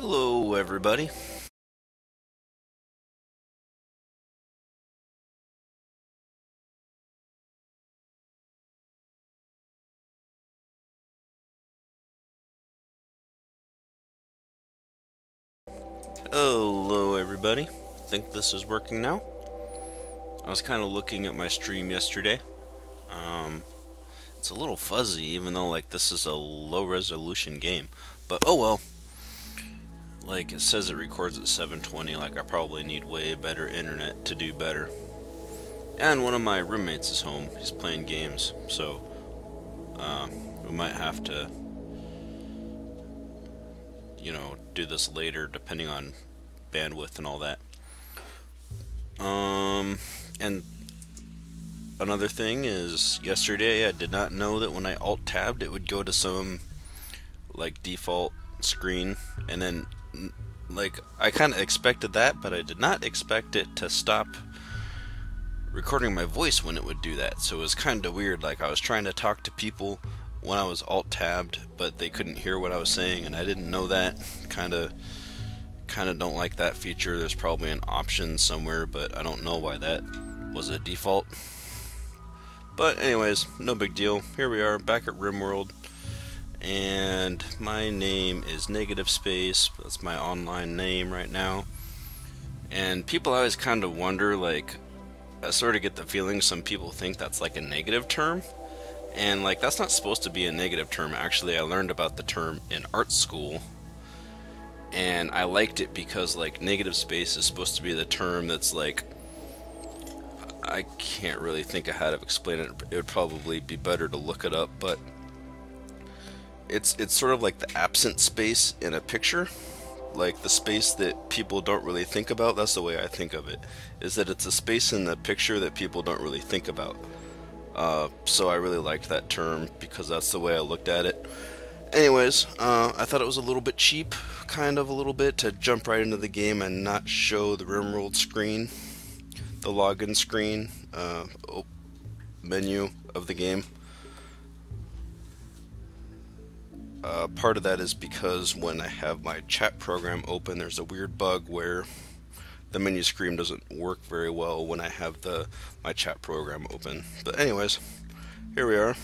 Hello, everybody. Hello, everybody. Think this is working now? I was kind of looking at my stream yesterday. Um, it's a little fuzzy, even though like this is a low-resolution game. But oh well. Like it says, it records at 720. Like I probably need way better internet to do better. And one of my roommates is home. He's playing games, so we might have to, do this later, depending on bandwidth and all that. And another thing is, yesterday I did not know that when I alt-tabbed, it would go to some, like, default screen, and then, like, I kind of expected that, but I did not expect it to stop recording my voice when it would do that, so it was kind of weird. Like, I was trying to talk to people when I was alt-tabbed, but they couldn't hear what I was saying, and I didn't know that. Kind of don't like that feature. There's probably an option somewhere, but I don't know why that was a default. But anyways, no big deal. Here we are back at RimWorld, and my name is NegatveSpace. That's my online name right now. And people always kind of wonder, like, I sort of get the feeling some people think that's like a negative term, and like that's not supposed to be a negative term. Actually, I learned about the term in art school, and I liked it because like negative space is supposed to be the term that's like, I can't really think of how to explain it. It would probably be better to look it up, but it's sort of like the absent space in a picture, like the space that people don't really think about. That's the way I think of it, is that it's a space in the picture that people don't really think about. So I really liked that term because that's the way I looked at it. Anyways, I thought it was a little bit cheap, kind of a little bit, to jump right into the game and not show the RimWorld screen, the login screen, menu of the game. Part of that is because when I have my chat program open, there's a weird bug where the menu screen doesn't work very well when I have my chat program open. But anyways, here we are.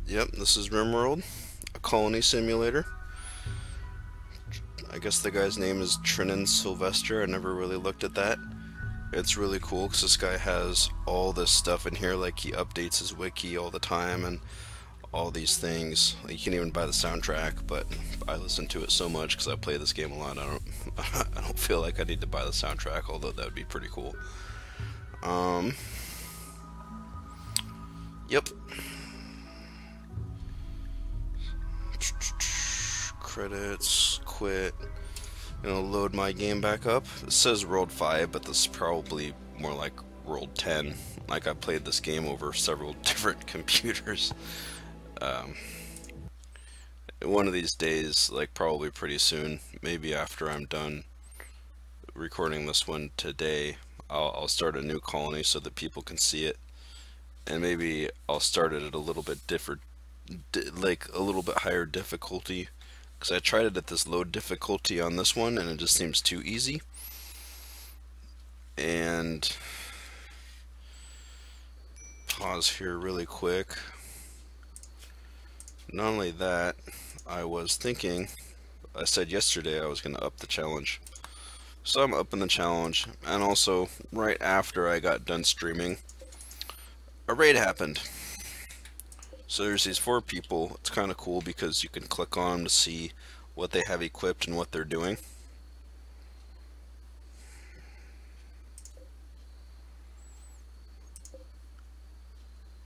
Yep, this is RimWorld, a colony simulator. I guess the guy's name is Trinan Sylvester. I never really looked at that. It's really cool because this guy has all this stuff in here. Like, he updates his wiki all the time and all these things. Like, you can even buy the soundtrack, but I listen to it so much because I play this game a lot. I don't feel like I need to buy the soundtrack, although that would be pretty cool. Yep. Credits, quit. Load my game back up. It says World 5, but this is probably more like World 10. Like, I played this game over several different computers. One of these days, like probably pretty soon, maybe after I'm done recording this one today, I'll start a new colony so that people can see it. And maybe I'll start it at a little bit different, like a little bit higher difficulty, because I tried it at this low difficulty on this one and it just seems too easy. And pause here really quick. Not only that, I was thinking, I said yesterday I was going to up the challenge. So I'm upping the challenge, and also right after I got done streaming, a raid happened. So there's these 4 people. It's kind of cool because you can click on them to see what they have equipped and what they're doing.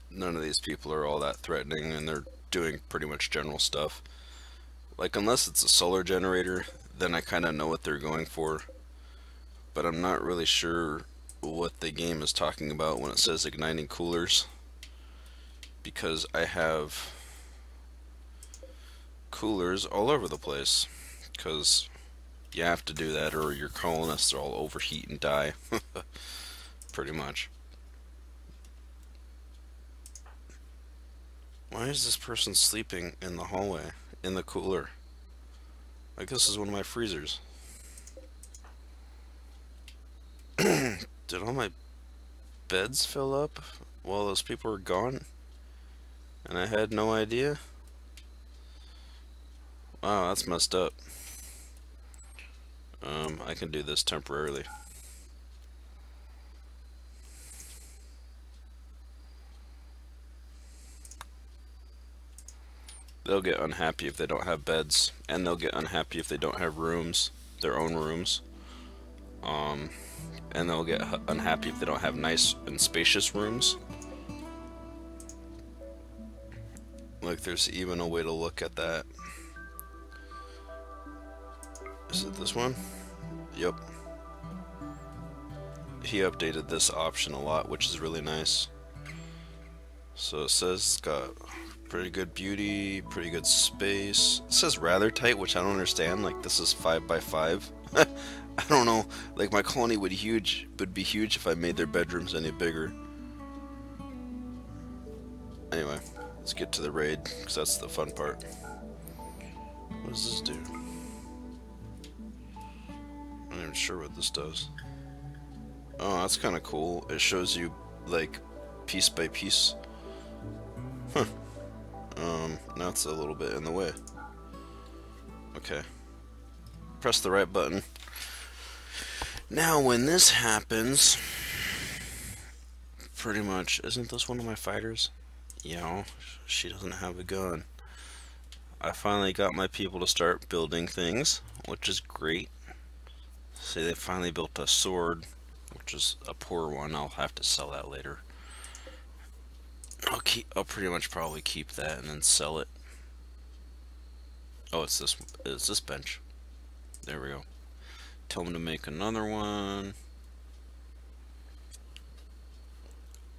None of these people are all that threatening, and they're doing pretty much general stuff. Like, unless it's a solar generator, then I kind of know what they're going for. But I'm not really sure what the game is talking about when it says igniting coolers, because I have coolers all over the place, because you have to do that or your colonists all overheat and die. Pretty much. Why is this person sleeping in the hallway? in the cooler. Like this is one of my freezers. Did all my beds fill up while those people were gone? And I had no idea? Wow, that's messed up. I can do this temporarily. They'll get unhappy if they don't have beds, and they'll get unhappy if they don't have rooms, their own rooms. And they'll get unhappy if they don't have nice and spacious rooms. Like, there's even a way to look at that. Is it this one? Yep. He updated this option a lot, which is really nice. So it says it's got pretty good beauty, pretty good space. It says rather tight, which I don't understand. Like, this is 5 by 5. I don't know. Like, my colony would be huge if I made their bedrooms any bigger. Anyway, let's get to the raid, because that's the fun part. What does this do? I'm not even sure what this does. Oh, that's kind of cool. It shows you, like, piece by piece. Huh. Now it's a little bit in the way. Okay. Press the right button. Now, when this happens, pretty much, isn't this one of my fighters? Yeah, she doesn't have a gun. I finally got my people to start building things, which is great. See, they finally built a sword, which is a poor one. I'll have to sell that later. I'll pretty much probably keep that and then sell it. Oh, it's this bench. There we go. Tell them to make another one.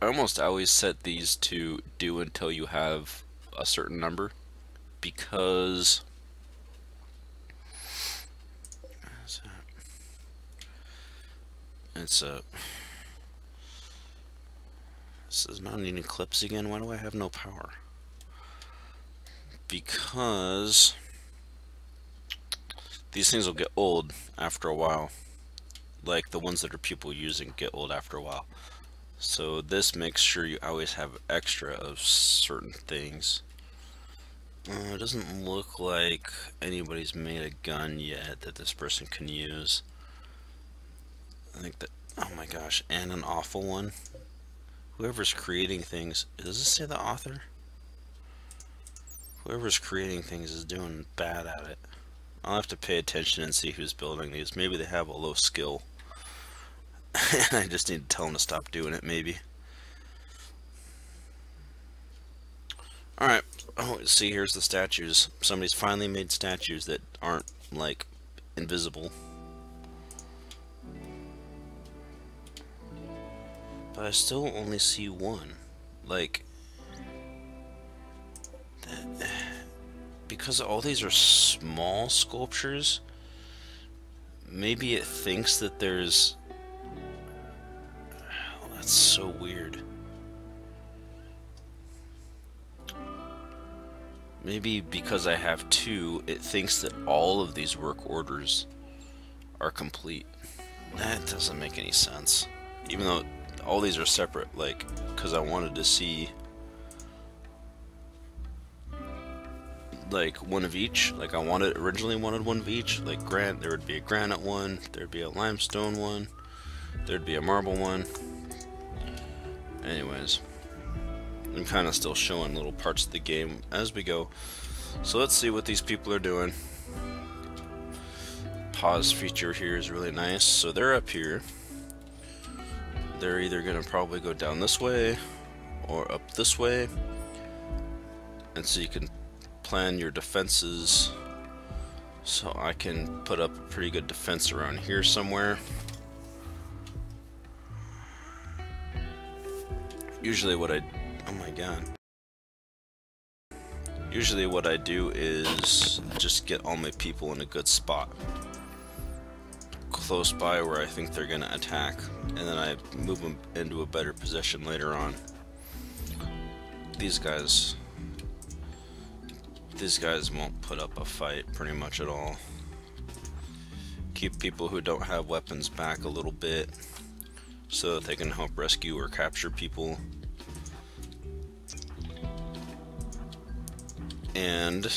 I almost always set these to do until you have a certain number, because this is not needing clips again. Why do I have no power? Because these things will get old after a while. Like the ones that are people using get old after a while. So this makes sure you always have extra of certain things. It doesn't look like anybody's made a gun yet that this person can use. I think that, oh my gosh, and an awful one. Whoever's creating things, does this say the author? Whoever's creating things is doing bad at it. I'll have to pay attention and see who's building these. Maybe they have a low skill. I just need to tell them to stop doing it, maybe. Alright, oh, see, here's the statues. Somebody's finally made statues that aren't, like, invisible. But I still only see one. Like, because all these are small sculptures, maybe it thinks that there's... Oh, that's so weird. Maybe because I have two, it thinks that all of these work orders are complete. That doesn't make any sense. Even though all these are separate, like, because I wanted to see like one of each. Like, originally wanted one of each. Like, there would be a granite one, there'd be a limestone one, there'd be a marble one. Anyways, I'm kind of still showing little parts of the game as we go. So let's see what these people are doing. Pause feature here is really nice. So they're up here. They're either going to probably go down this way or up this way. And so you can plan your defenses. So I can put up a pretty good defense around here somewhere. Usually what oh my god. Usually what I do is just get all my people in a good spot, close by where I think they're gonna attack, and then I move them into a better position later on. These guys, These guys won't put up a fight pretty much at all. Keep people who don't have weapons back a little bit so that they can help rescue or capture people. And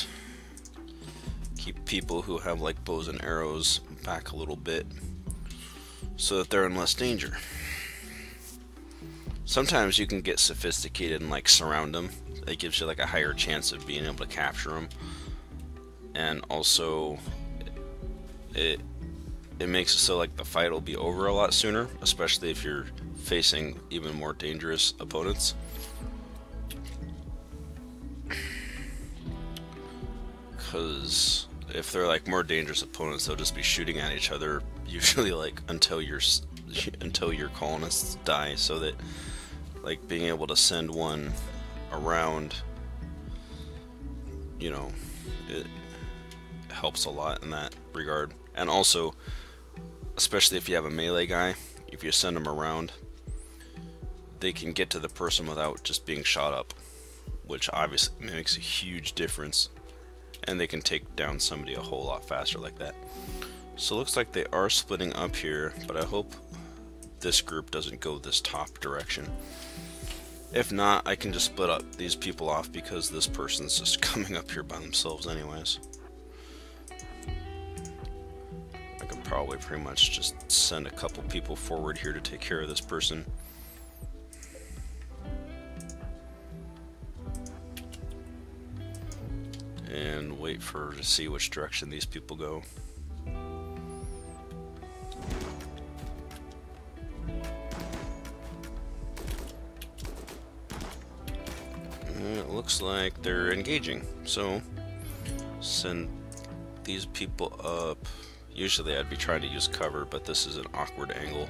keep people who have like bows and arrows back a little bit so that they're in less danger. Sometimes you can get sophisticated and like surround them. It gives you like a higher chance of being able to capture them. And also it makes it so like the fight will be over a lot sooner, especially if you're facing even more dangerous opponents. Because if they're like more dangerous opponents, they'll just be shooting at each other usually like until your colonists die, so that like being able to send one around, you know, it helps a lot in that regard. And also, especially if you have a melee guy, if you send them around, they can get to the person without just being shot up, which obviously makes a huge difference. And they can take down somebody a whole lot faster like that. So it looks like they are splitting up here, but I hope this group doesn't go this top direction. If not, I can just split up these people off because this person's just coming up here by themselves anyways. I can probably pretty much just send a couple people forward here to take care of this person. And wait to see which direction these people go. And it looks like they're engaging, so send these people up. Usually I'd be trying to use cover, but this is an awkward angle.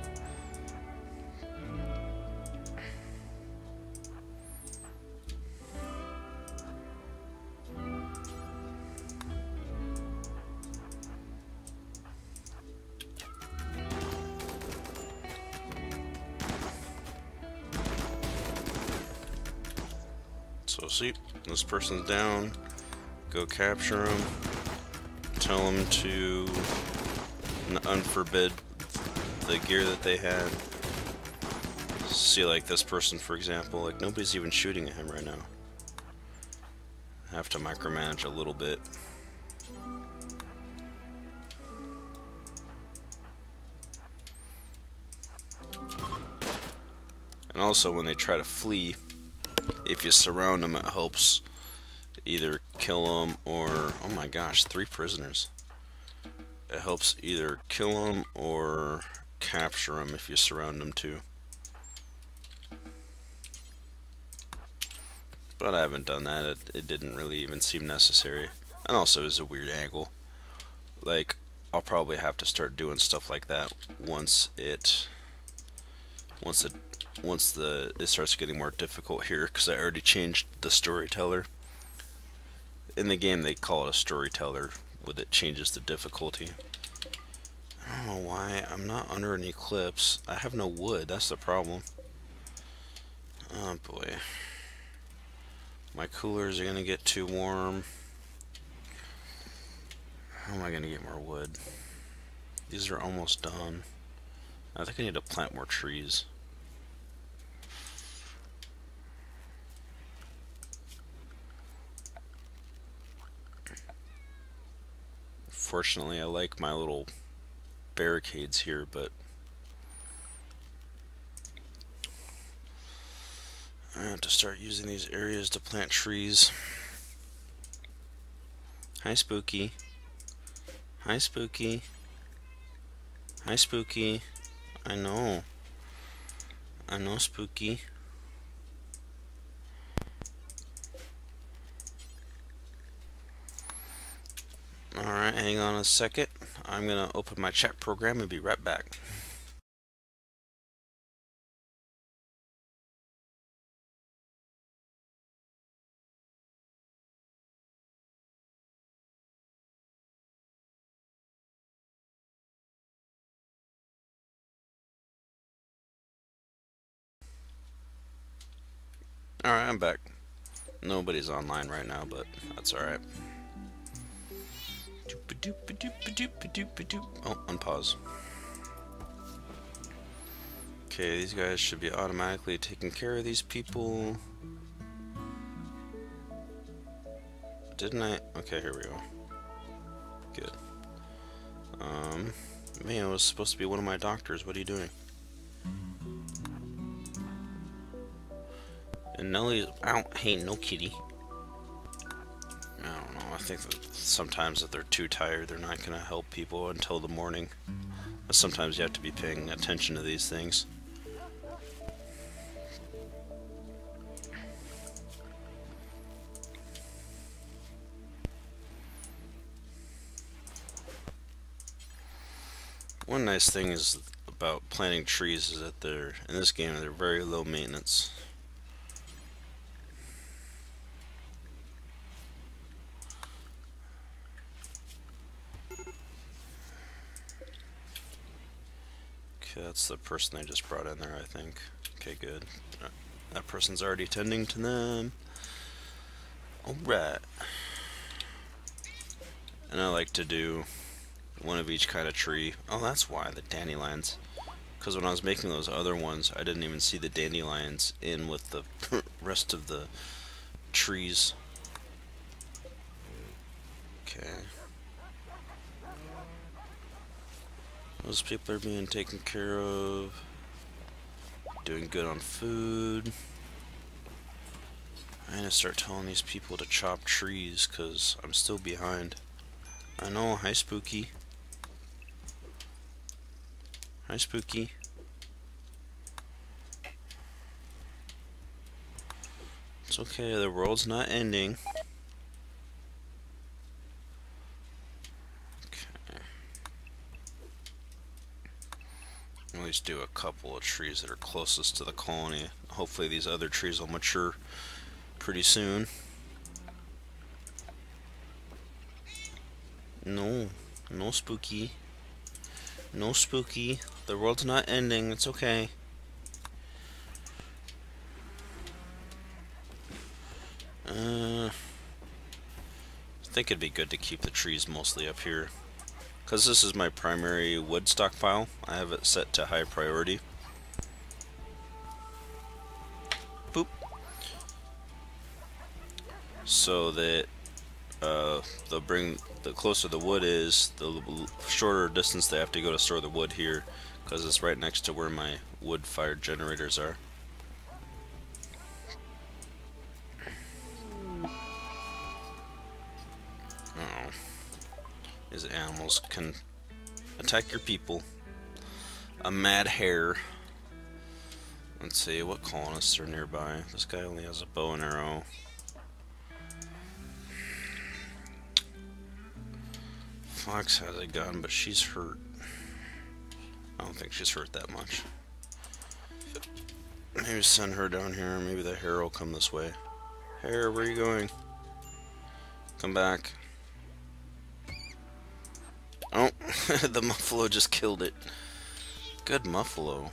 So see, this person's down, go capture them, tell them to unforbid the gear that they had. See, like this person for example, like nobody's even shooting at him right now. I have to micromanage a little bit. And also when they try to flee, if you surround them, it helps either kill them or, oh my gosh, 3 prisoners. It helps either kill them or capture them if you surround them too. But I haven't done that. It didn't really even seem necessary. And also it's a weird angle. Like, I'll probably have to start doing stuff like that once it starts getting more difficult here, because I already changed the storyteller. In the game they call it a storyteller, with it changes the difficulty. I don't know why I'm not under an eclipse. I have no wood, that's the problem. Oh boy. My coolers are gonna get too warm. How am I gonna get more wood? These are almost done. I think I need to plant more trees. Fortunately, I like my little barricades here, but I have to start using these areas to plant trees. Hi, Spooky. Hi, Spooky. Hi, Spooky. I know, Spooky. Alright, hang on a second. I'm gonna open my chat program and be right back. Alright, I'm back. Nobody's online right now, but that's alright. Oh, unpause. Okay, these guys should be automatically taking care of these people. Didn't I? Okay, here we go. Good. Man, it was supposed to be one of my doctors. What are you doing? And Nelly, hey, no kitty. I don't know. I think that sometimes if they're too tired, they're not gonna help people until the morning. But sometimes you have to be paying attention to these things. One nice thing is about planting trees is that they're, in this game, they're very low maintenance. Okay, that's the person they just brought in there, I think. Okay, good. That person's already tending to them. Alright. And I like to do one of each kind of tree. Oh, that's why, the dandelions. Because when I was making those other ones, I didn't even see the dandelions in with the rest of the trees. Okay. Those people are being taken care of. Doing good on food. I'm gonna start telling these people to chop trees because I'm still behind. I know, hi Spooky. Hi Spooky. It's okay, the world's not ending. Okay. At least do a couple of trees that are closest to the colony. Hopefully these other trees will mature pretty soon. No, no Spooky. No Spooky. The world's not ending, it's okay. I think it'd be good to keep the trees mostly up here. Because this is my primary wood stockpile. I have it set to high priority. Boop. So that they'll bring, the closer the wood is, the shorter distance they have to go to store the wood here. Because it's right next to where my wood-fired generators are. Uh-oh. These animals can attack your people. A mad hare. Let's see, what colonists are nearby? This guy only has a bow and arrow. Fox has a gun, but she's hurt. I don't think she's hurt that much. Maybe send her down here. Maybe the hare will come this way. Hare, where are you going? Come back. Oh, the muffalo just killed it. Good muffalo.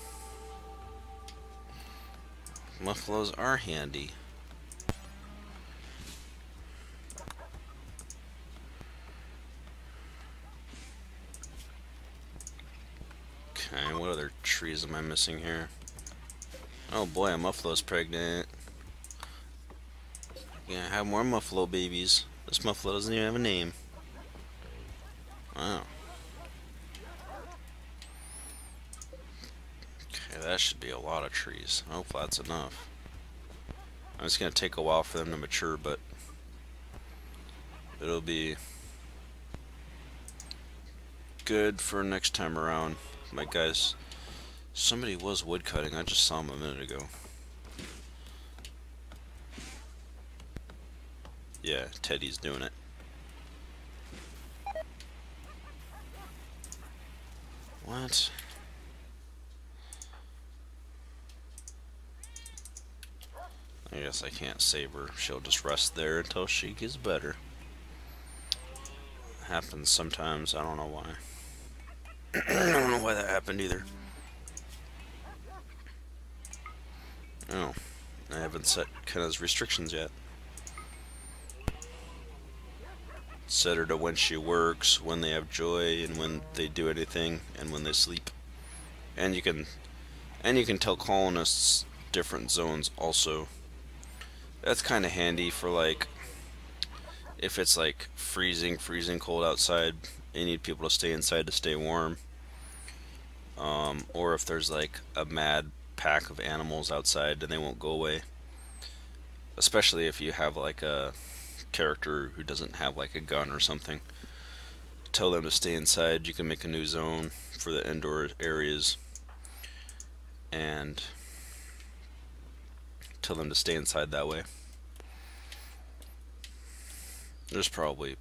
Muffalos are handy. Okay, what other trees am I missing here? Oh boy, a muffalo's pregnant. Yeah, have more muffalo babies. This muffalo doesn't even have a name. Wow. Okay, that should be a lot of trees. I hope that's enough. It's gonna take a while for them to mature, but it'll be good for next time around. My guys, somebody was woodcutting. I just saw him a minute ago. Yeah, Teddy's doing it. What? I guess I can't save her. She'll just rest there until she gets better. Happens sometimes. I don't know why. I don't know why that happened either. Oh, I haven't set Kenna's restrictions yet. Set her to when she works, when they have joy, and when they do anything, and when they sleep. And you can tell colonists different zones also. That's kind of handy for like if it's like freezing cold outside, you need people to stay inside to stay warm. Or if there's like a mad pack of animals outside and they won't go away. Especially if you have like a character who doesn't have like a gun or something. Tell them to stay inside. You can make a new zone for the indoor areas and tell them to stay inside that way. There's probably...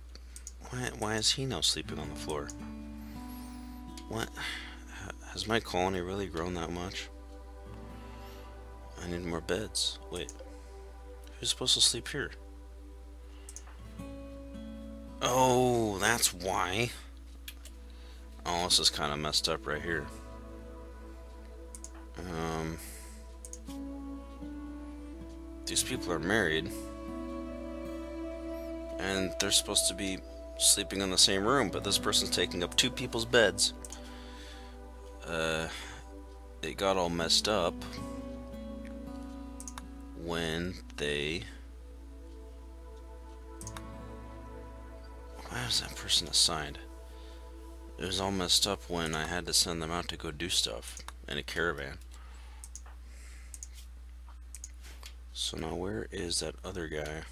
Why is he now sleeping on the floor? What? Has my colony really grown that much? I need more beds. Wait. Who's supposed to sleep here? Oh, that's why. Oh, this is kind of messed up right here. These people are married. And they're supposed to be sleeping in the same room, but this person's taking up two people's beds. It got all messed up when they... Why was that person assigned? It was all messed up when I had to send them out to go do stuff in a caravan. So now where is that other guy?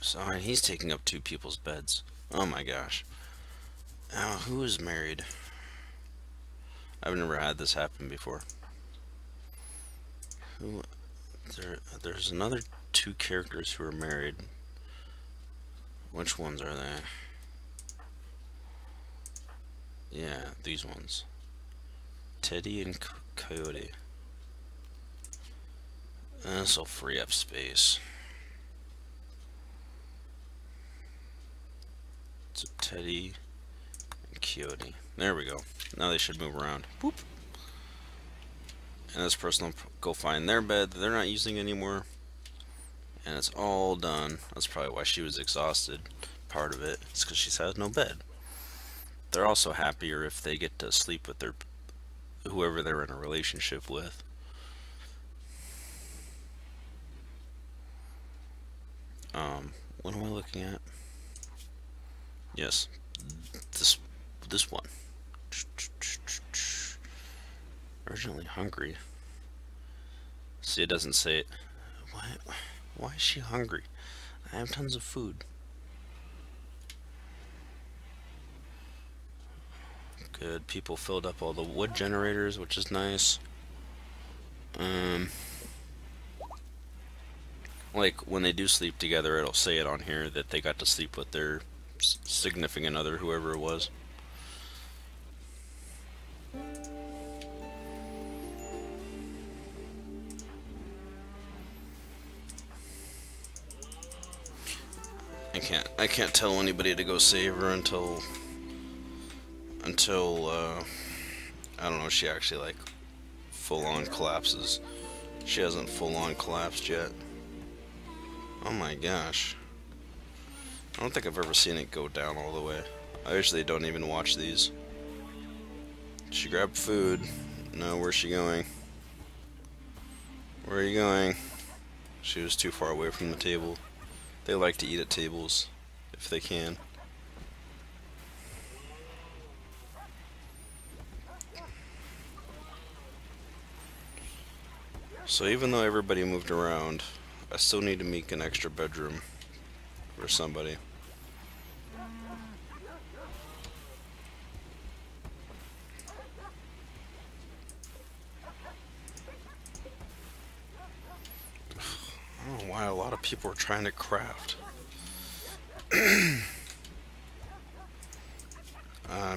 So he's taking up two people's beds. Oh my gosh. Now who is married? I've never had this happen before. There's another two characters who are married. Which ones are they? Yeah, these ones. Teddy and Coyote. This will free up space. So Teddy and Coyote. There we go. Now they should move around. Boop. And this person will go find their bed that they're not using anymore. And it's all done. That's probably why she was exhausted. Part of it is because she has no bed. They're also happier if they get to sleep with their whoever they're in a relationship with. What am I looking at? Yes, this one. Urgently hungry. See, it doesn't say it. Why is she hungry? I have tons of food. Good. People filled up all the wood generators, which is nice. Like when they do sleep together, it'll say it on here that they got to sleep with their significant other, whoever it was. I can't tell anybody to go save her until I don't know, she actually like full on collapses. She hasn't full on collapsed yet. Oh my gosh. I don't think I've ever seen it go down all the way. I usually don't even watch these. She grabbed food. No, where's she going? Where are you going? She was too far away from the table. They like to eat at tables, if they can. So even though everybody moved around, I still need to make an extra bedroom for somebody. I don't know why a lot of people are trying to craft. I'm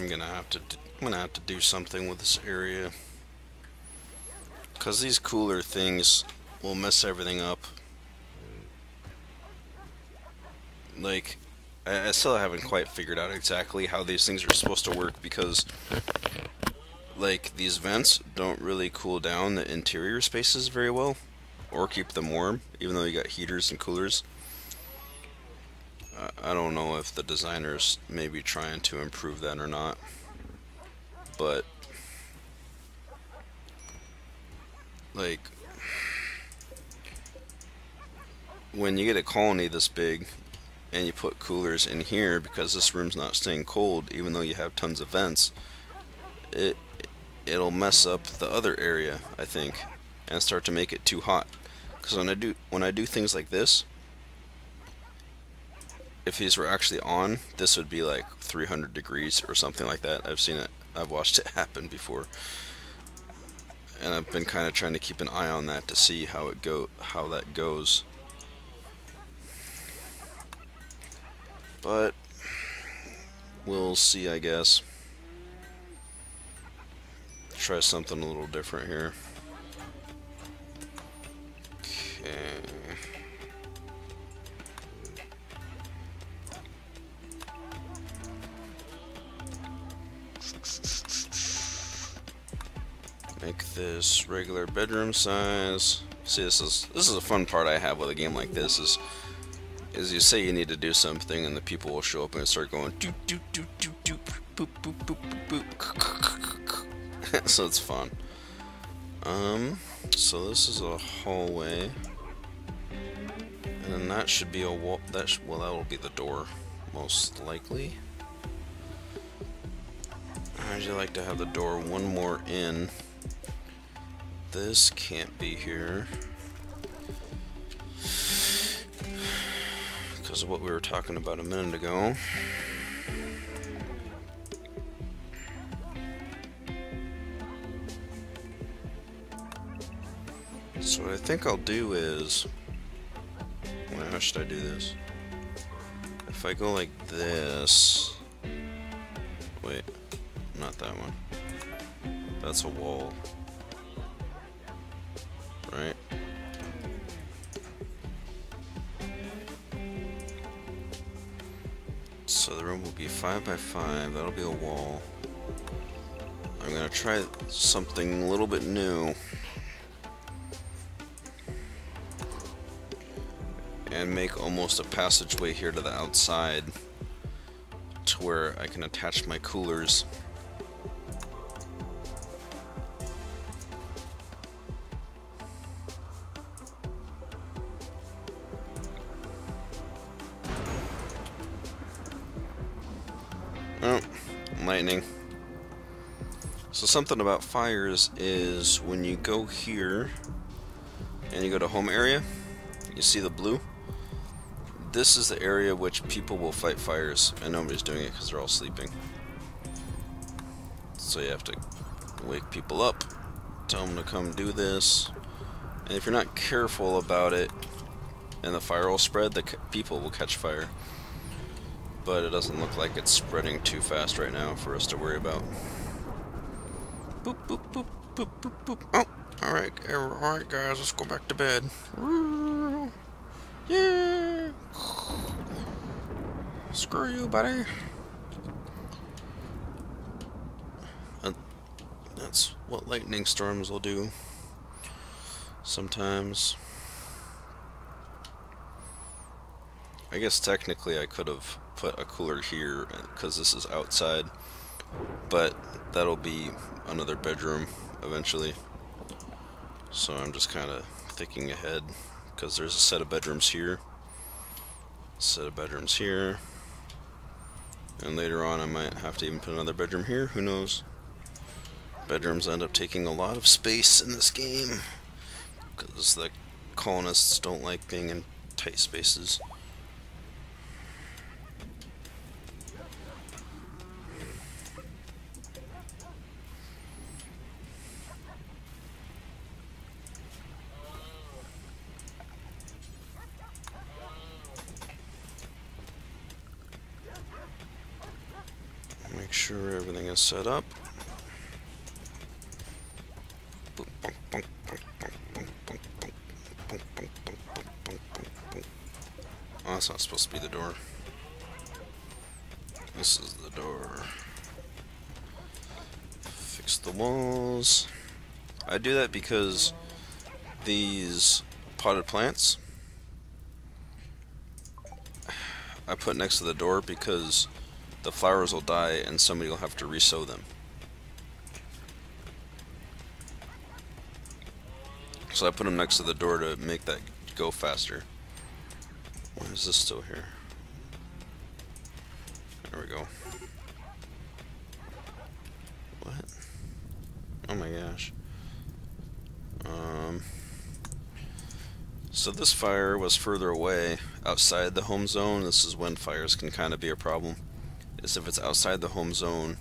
gonna have to do something with this area, because these cooler things will mess everything up. Like, I still haven't quite figured out exactly how these things are supposed to work, because like these vents don't really cool down the interior spaces very well or keep them warm, even though you got heaters and coolers. I don't know if the designers may be trying to improve that or not, but like when you get a colony this big and you put coolers in here, because this room's not staying cold even though you have tons of vents, it it'll mess up the other area, I think, and start to make it too hot. Because when I do things like this, if these were actually on, this would be like 300 degrees or something like that. I've seen it. I've watched it happen before, and I've been kind of trying to keep an eye on that to see how that goes. But we'll see, I guess. Try something a little different here. Okay. Make this regular bedroom size. See, this is a fun part I have with a game like this is you say you need to do something and the people will show up and start going doop doop doop doop doop boop boop boop boop boop. So it's fun. So this is a hallway, and then that should be a wall. Well, that will be the door, most likely. I'd like to have the door one more in. This can't be here because of what we were talking about a minute ago. So what I think I'll do is, how should I do this? If I go like this, wait, not that one. That's a wall, right? So the room will be 5 by 5. That'll be a wall. I'm gonna try something a little bit new and make almost a passageway here to the outside to where I can attach my coolers. Oh, lightning. So something about fires is when you go here and you go to home area, you see the blue? This is the area which people will fight fires, and nobody's doing it because they're all sleeping. So you have to wake people up, tell them to come do this, and if you're not careful about it and the fire will spread, the people will catch fire. But it doesn't look like it's spreading too fast right now for us to worry about. Boop, boop, boop, boop, boop, boop. Oh, alright guys, let's go back to bed. Yeah! Screw you, buddy. That's what lightning storms will do sometimes. I guess technically I could have put a cooler here because this is outside, but that'll be another bedroom eventually. So I'm just kind of thinking ahead because there's a set of bedrooms here, a set of bedrooms here, and later on I might have to even put another bedroom here, who knows. Bedrooms end up taking a lot of space in this game because the colonists don't like being in tight spaces. Make sure everything is set up. Oh, that's not supposed to be the door. This is the door. Fix the walls. I do that because these potted plants, I put next to the door because the flowers will die and somebody will have to resow them. So I put them next to the door to make that go faster. Why is this still here? There we go. What? Oh my gosh. So this fire was further away, outside the home zone. This is when fires can kind of be a problem. Is if it's outside the home zone,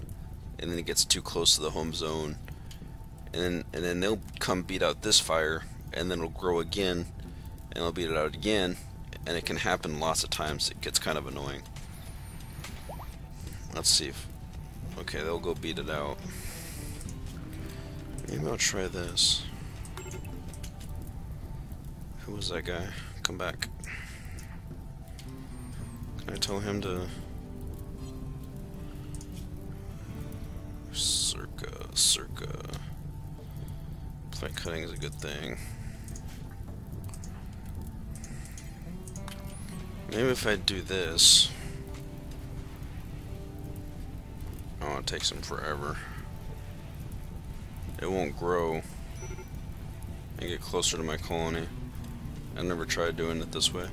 and then it gets too close to the home zone, and then they'll come beat out this fire, and then it'll grow again, and they'll beat it out again, and it can happen lots of times. It gets kind of annoying. Let's see if... Okay, they'll go beat it out. Maybe I'll try this. Who was that guy? Come back. Can I tell him to... Circa. Plant cutting is a good thing. Maybe if I do this... Oh, it takes him forever. It won't grow and get closer to my colony. I never tried doing it this way.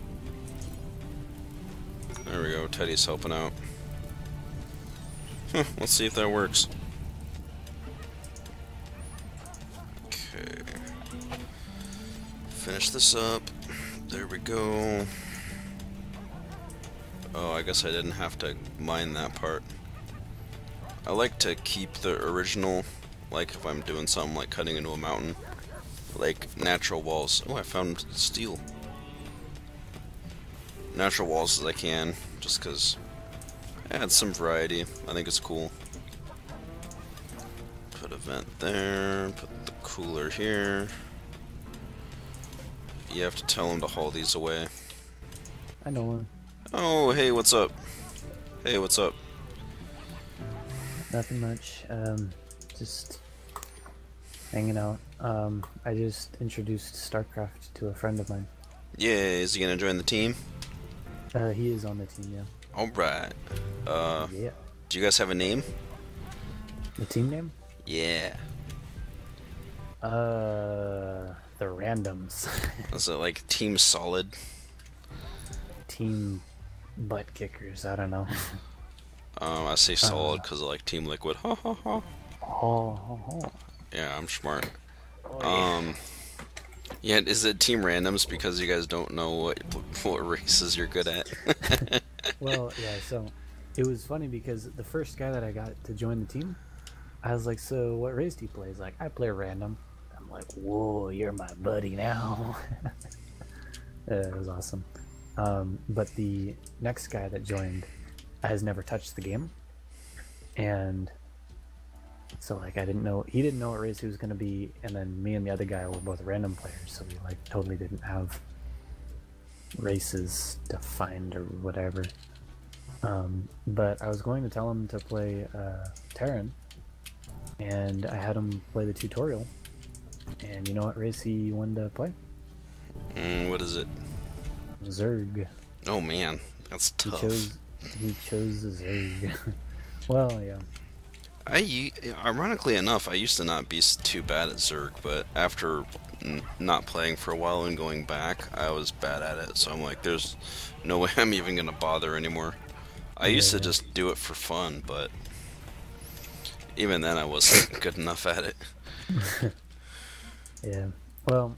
There we go, Teddy's helping out. Let's see if that works. Okay. Finish this up. There we go. Oh, I guess I didn't have to mine that part. I like to keep the original, like if I'm doing something like cutting into a mountain, like natural walls. Oh, I found steel. Natural walls as I can, just because it adds some variety. I think it's cool. Put a vent there, put the cooler here. You have to tell him to haul these away. I know him. Oh, hey, what's up? Hey, what's up? Nothing much. Just hanging out. I just introduced StarCraft to a friend of mine. Yeah, is he gonna join the team? He is on the team, yeah. Alright. Yeah. Do you guys have a name? The team name? Yeah. The Randoms. Is it like Team Solid? Team Butt Kickers, I don't know. I say solid because I like Team Liquid. Ha ha ha. Oh. Yeah, I'm smart. Oh, yeah, is it Team Randoms because you guys don't know what races you're good at? Well, yeah, so it was funny because the first guy that I got to join the team, I was like, so what race do you play? He's like, I play random. I'm like, whoa, you're my buddy now. It was awesome. But the next guy that joined has never touched the game. And so like he didn't know what race he was going to be, and then me and the other guy were both random players, so we like totally didn't have races defined or whatever. But I was going to tell him to play Terran, and I had him play the tutorial, and you know what race he wanted to play? What is it? Zerg. Oh man, that's tough. He chose Zerg. Well, yeah. Ironically enough, I used to not be too bad at Zerg, but after not playing for a while and going back, I was bad at it. So I'm like, there's no way I'm even gonna bother anymore. I used to just do it for fun, but even then I wasn't good enough at it. Yeah. Well,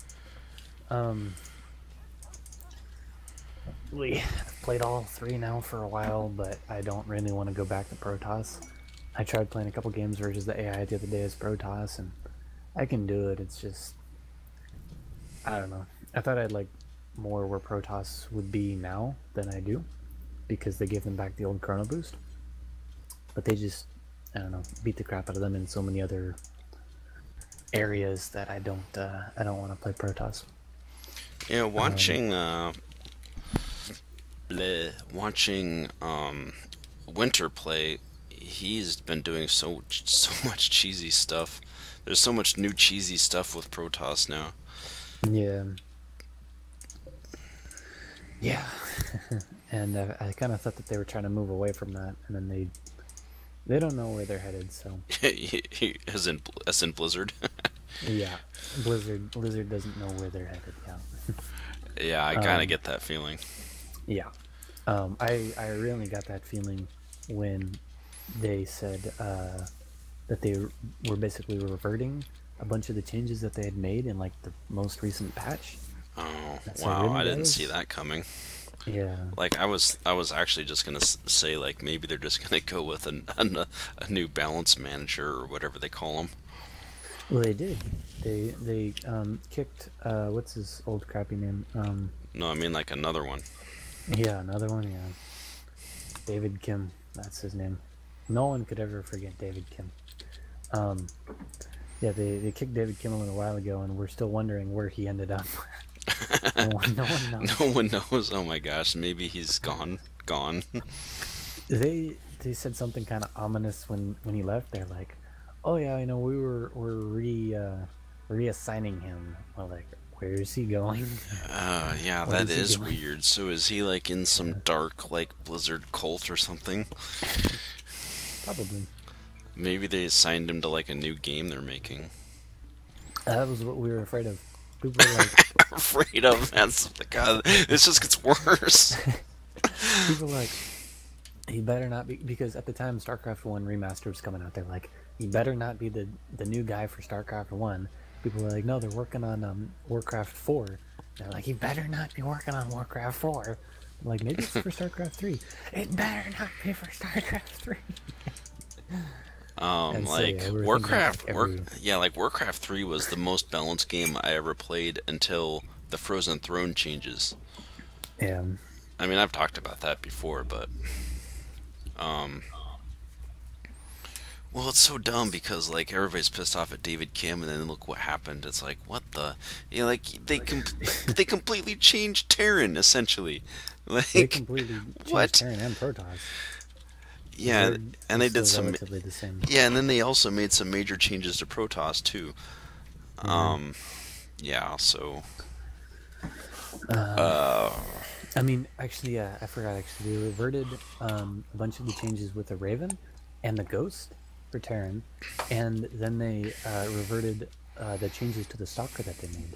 we played all three now for a while, but I don't really want to go back to Protoss. I tried playing a couple games versus the AI the other day as Protoss, and I can do it. It's just, I don't know. I thought I'd like more where Protoss would be now than I do, because they gave them back the old Chrono Boost. But they just, I don't know, beat the crap out of them in so many other areas that I don't want to play Protoss. Yeah, watching Winter play, he's been doing so much cheesy stuff. There's so much new cheesy stuff with Protoss now. Yeah. Yeah. and I kind of thought that they were trying to move away from that, and then they don't know where they're headed. So as in Blizzard. yeah, Blizzard doesn't know where they're headed. Yeah. Yeah, I kind of get that feeling. Yeah. I really got that feeling when they said that they were basically reverting a bunch of the changes that they had made in like the most recent patch. Oh, That's wow, I didn't guys. see that coming. Yeah. Like I was actually just gonna say like maybe they're just gonna go with a new balance manager or whatever they call them. Well, they did. They kicked what's his old crappy name? No, I mean like another one. Yeah, another one. Yeah, David Kim. That's his name. No one could ever forget David Kim. Yeah, they kicked David Kim a little while ago, and we're still wondering where he ended up. No one knows. No one knows. Oh my gosh, maybe he's gone. They said something kind of ominous when he left. They're like, "Oh yeah, I know we're reassigning him." Well, like, where is he going? Yeah, What that is he is doing? weird. So is he like in some dark like Blizzard cult or something? Probably. Maybe they assigned him to like a new game they're making. That was what we were afraid of. People were like, Afraid of, man. God, this just gets worse. people were like, he better not be, because at the time StarCraft One Remaster was coming out. They're like, he better not be the new guy for StarCraft One. People were like, no, they're working on Warcraft 4. They're like, he better not be working on Warcraft 4. I'm like, maybe it's for StarCraft 3. It better not be for StarCraft 3. And so, Like yeah, we were Warcraft, thinking, like, yeah, like Warcraft 3 was the most balanced game I ever played until the Frozen Throne changes. yeah, I mean, I've talked about that before, but well, it's so dumb because like everybody's pissed off at David Kim, and then look what happened. It's like what the, yeah, like they completely changed Terran essentially. they Like completely what? changed Terran and Protoss. Yeah, and they Still did some. relatively the same. Yeah, and then they also made some major changes to Protoss too. Yeah. Yeah, so I mean, actually, yeah, I forgot. Actually, they reverted a bunch of the changes with the Raven and the Ghost for Terran, and then they reverted the changes to the Stalker that they made.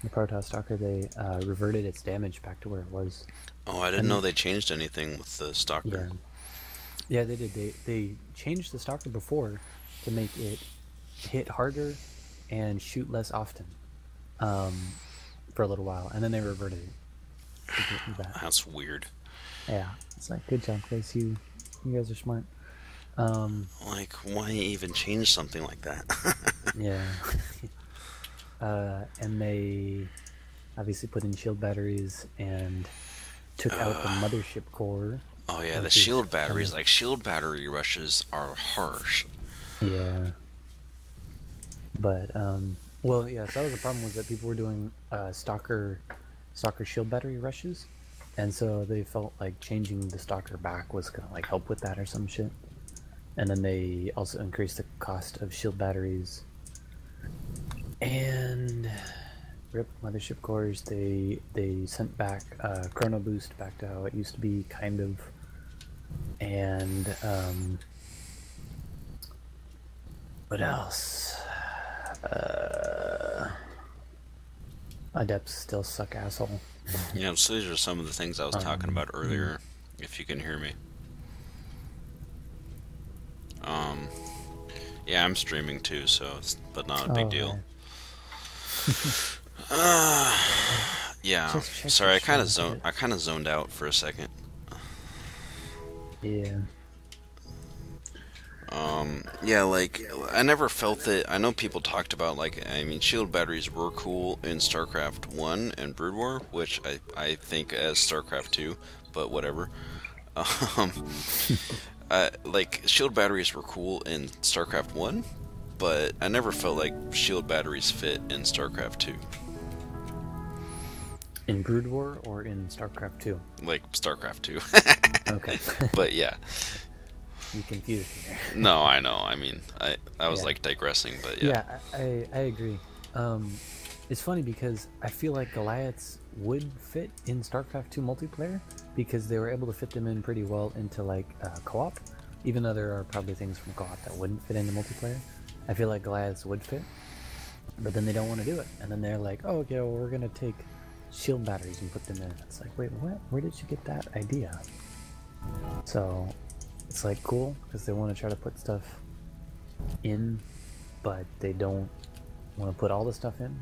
The Protoss Stalker, they reverted its damage back to where it was. oh, I didn't know they changed anything with the Stalker. Yeah, they did. They changed the Stalker before to make it hit harder and shoot less often for a little while, and then they reverted it. To that. That's weird. Yeah, it's like, good job, guys. You guys are smart. Like, why even change something like that? Yeah. And they obviously put in shield batteries and took out the mothership core. Oh yeah, the which is shield batteries. kinda- Like shield battery rushes are harsh. Yeah. But well, yeah. So that was the problem, was that people were doing stalker shield battery rushes, and so they felt like changing the stalker back was gonna like help with that or some shit. And then they also increased the cost of shield batteries. And rip mothership cores. They sent back Chrono Boost back to how it used to be, kind of. And what else? Adepts still suck, asshole. Yeah, so these are some of the things I was talking about earlier. If you can hear me. Yeah, I'm streaming too, so but not a big deal. Yeah. Just check Sorry, your I kind of stream, zoned out for a second. Yeah. Yeah, like I never felt that. I know people talked about like, I mean, shield batteries were cool in StarCraft 1 and Brood War, which I think as StarCraft 2, but whatever. Like shield batteries were cool in StarCraft 1, but I never felt like shield batteries fit in StarCraft 2. In Brood War or in StarCraft 2? Like StarCraft 2. Okay. But yeah. You confused me there. No, I know. I mean, I was Yeah. like digressing, but yeah. Yeah, I agree. It's funny because I feel like Goliaths would fit in StarCraft 2 multiplayer because they were able to fit them in pretty well into like co-op, even though there are probably things from co-op that wouldn't fit into multiplayer. I feel like Goliaths would fit, but then they don't want to do it, and then they're like, "Oh, okay, well, we're gonna take shield batteries and put them in." It's like, wait, what? Where did you get that idea? So it's like cool because they want to try to put stuff in, but they don't want to put all the stuff in.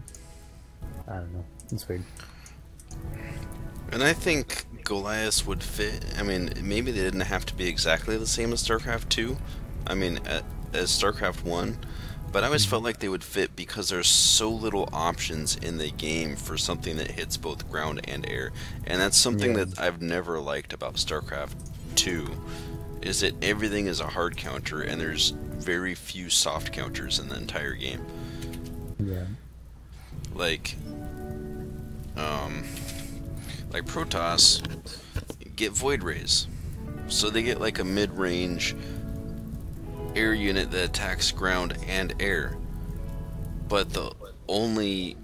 I don't know. It's weird. And I think Goliath would fit. I mean, maybe they didn't have to be exactly the same as StarCraft 2. I mean, as StarCraft 1. But I always felt like they would fit because there's so little options in the game for something that hits both ground and air. And that's something that I've never liked about StarCraft 2, is that everything is a hard counter and there's very few soft counters in the entire game. Yeah. Like Protoss get Void Rays. So they get like a mid-range air unit that attacks ground and air. But the only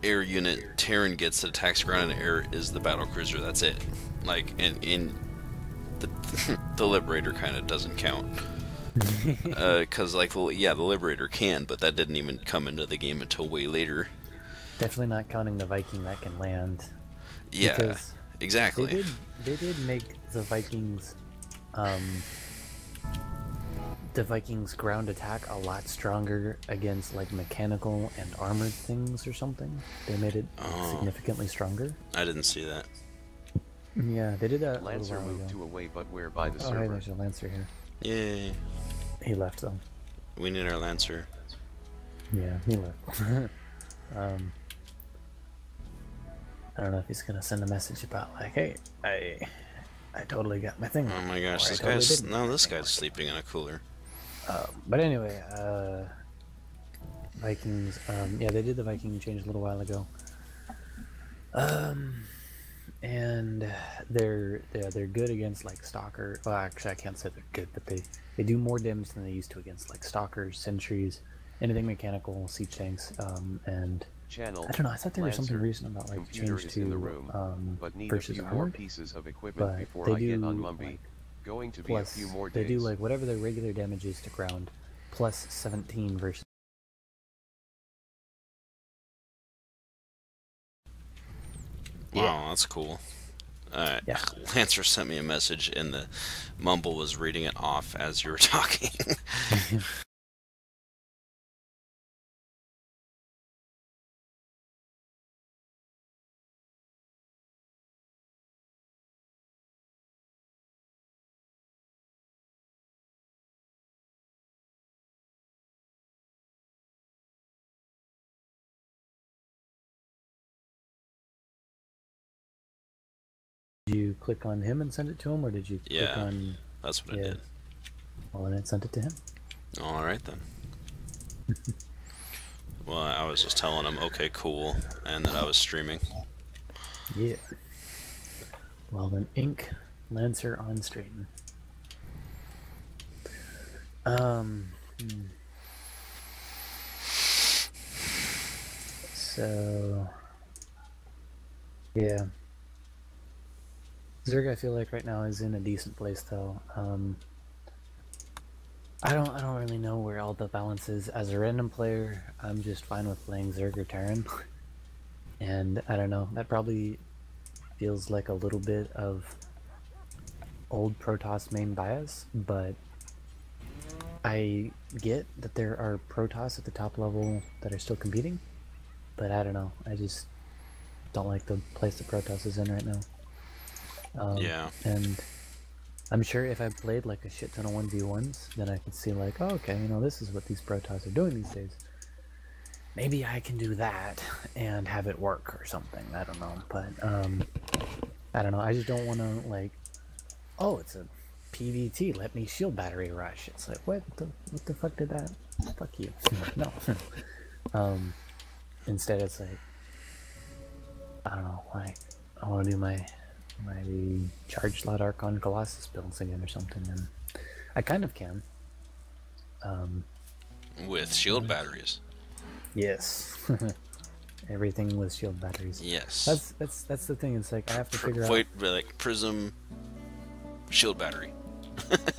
air unit Terran gets that attacks ground and air is the battlecruiser. That's it. Like, in the the Liberator kind of doesn't count. Because, like, the Liberator can, but that didn't even come into the game until way later. Definitely not counting the Viking that can land. Yeah, because exactly. They did make the Vikings ground attack a lot stronger against like mechanical and armored things or something. They made it significantly stronger. I didn't see that. Yeah, they did that. Lancer moved to away, but we're by the server. Oh, hey, there's a Lancer here. Yay. He left though. We need our Lancer. Yeah, he left. I don't know if he's gonna send a message about like, hey, I totally got my thing. Oh my gosh, this guy's sleeping in a cooler. But anyway, Vikings. Yeah, they did the Viking change a little while ago. And they're good against like stalker. Well, actually, I can't say they're good, but they do more damage than they used to against like stalkers, sentries, anything mechanical, siege tanks, and Channel. I don't know. I thought there was something recent about like change to in the room, but need versus a few more armored, pieces of equipment but before they I get do on Mumby. like, Going to be plus a few more they days. do like whatever their regular damage is to ground, plus 17 versus. Wow, that's cool. Alright, Yeah. Lancer sent me a message and the mumble was reading it off as you were talking. Did you click on him and send it to him, or did you click Yeah, on? that's what I did. Well, then it sent it to him. Alright then. Well, I was just telling him, okay, cool, and that I was streaming. Yeah. Well then, Ink Lancer on stream. So yeah, Zerg I feel like right now is in a decent place though. I don't really know where all the balance is. As a random player, I'm just fine with playing Zerg or Terran. And I don't know, that probably feels like a little bit of old Protoss main bias, but I get that there are Protoss at the top level that are still competing, but I don't know, I just don't like the place the Protoss is in right now. Yeah. And I'm sure if I played like a shit ton of 1v1s, then I could see like, oh, okay, you know, this is what these Protoss are doing these days. Maybe I can do that and have it work or something. I don't know, but I don't know. I just don't want to like, oh, it's a PvT. Let me shield battery rush. It's like, what the fuck did that? Fuck you. No. Instead, it's like, I don't know. Like, I want to do my charge slot Archon Colossus builds again or something, and I kind of can. With shield batteries. Yes. Everything was shield batteries. Yes. That's the thing. It's like I have to figure out. Like Prism, shield battery.